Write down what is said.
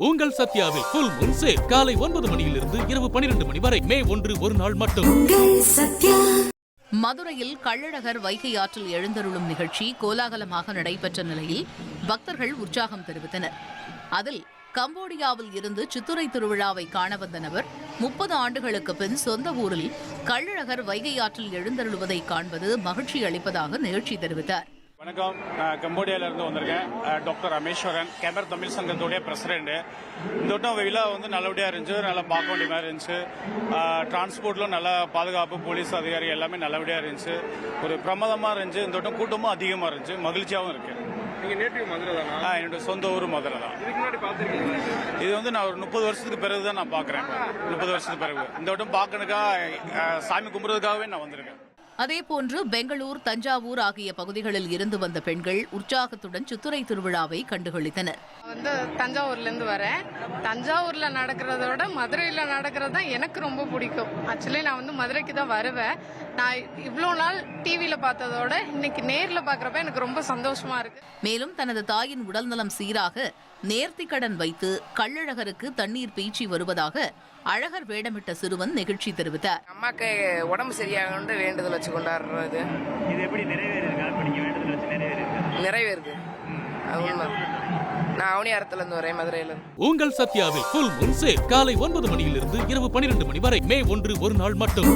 உங்கள் சத்யாவில் full Moon sale காலை 9 மணியிலிருந்து இரவு 12 மணி வரை மே 1 ஒரு நாள் மட்டும். மதுரையில் கள்ளழகர் வைகை ஆற்றில் எழுந்தருளும் நிகழ்ச்சி கோலாகலமாக நடைபெற்ற நிலையில் பக்தர்கள் உற்சாகம் தெரிவித்தனர். அதில் கம்போடியாவில் இருந்து சித்துரை திருவிழாவை காண வந்த நபர் 30 ஆண்டுகளுக்கு பின் சொந்த ஊரில் கள்ளழகர் வைகை ஆற்றில் எழுந்தருளுவதை காண்பது மகிழ்ச்சி அளிப்பதாக நிகழ்ச்சி தெரிவித்தார். வணக்கம், நான் கம்போடியாவிலேருந்து வந்திருக்கேன். டாக்டர் ரமேஸ்வரன், கேமர் தமிழ் சங்கத்துடைய பிரசிடென்ட். இந்த வட்டம் விழா நல்லபடியாக இருந்துச்சு, நல்லா பார்க்க வேண்டிய மாதிரி இருந்துச்சு. டிரான்ஸ்போர்ட்லும் நல்ல பாதுகாப்பு, போலீஸ் அதிகாரி எல்லாமே நல்லபடியாக இருந்துச்சு. ஒரு பிரமாதமாக இருந்துச்சு. இந்த வட்டம் கூட்டமும் அதிகமாக இருந்துச்சு, மகிழ்ச்சியாகவும் இருக்கு. என்னோட சொந்த ஊர் மதுரை தான். இது நான் ஒரு 30 வருஷத்துக்கு பிறகு தான் நான் பார்க்குறேன். 30 வருஷத்துக்கு பிறகு இந்த வட்டம் பார்க்கறதுக்காக, சாமி கும்பிட்றதுக்காகவே நான் வந்திருக்கேன். அதேபோன்று பெங்களூர், தஞ்சாவூர் ஆகிய பகுதிகளில் இருந்து வந்த பெண்கள் உற்சாகத்துடன் சித்துரை திருவிழாவை கண்டுகளித்தனர். தஞ்சாவூர்ல இருந்து வரேன். தஞ்சாவூர்ல நடக்கிறத விட மதுரையில நடக்கிறது தான் எனக்கு ரொம்ப பிடிக்கும். ஆக்சுவலி நான் மதுரைக்கு தான் வருவேன். நான் இவ்வளோ நாள் டிவியில பார்த்ததோட இன்னைக்கு நேர்ல பாக்குறப்ப எனக்கு ரொம்ப சந்தோஷமா இருக்கு. மேலும் தனது தாயின் உடல்நலம் சீராக நேர்த்திக்கடன் வைத்து கள்ளழகருக்கு தண்ணீர் பீச்சி வருவதாக அழகர் வேடமிட்ட சிறுவன் நிகழ்ச்சி தெரிவித்தார். அம்மாக்கு உடம்பு சரியாகணும்னு வேண்டுதல் வச்சு கொண்டாடுறது. இது எப்படி நிறைவேறுது. நான் அவனியாரத்துல இருந்து வரேன், மதுரையில. உங்கள் சத்யாவில் ஃபுல் மூன் சேல் காலை 9 மணியிலிருந்து இரவு 12 மணி வரை மே 1 ஒரு நாள் மட்டும்.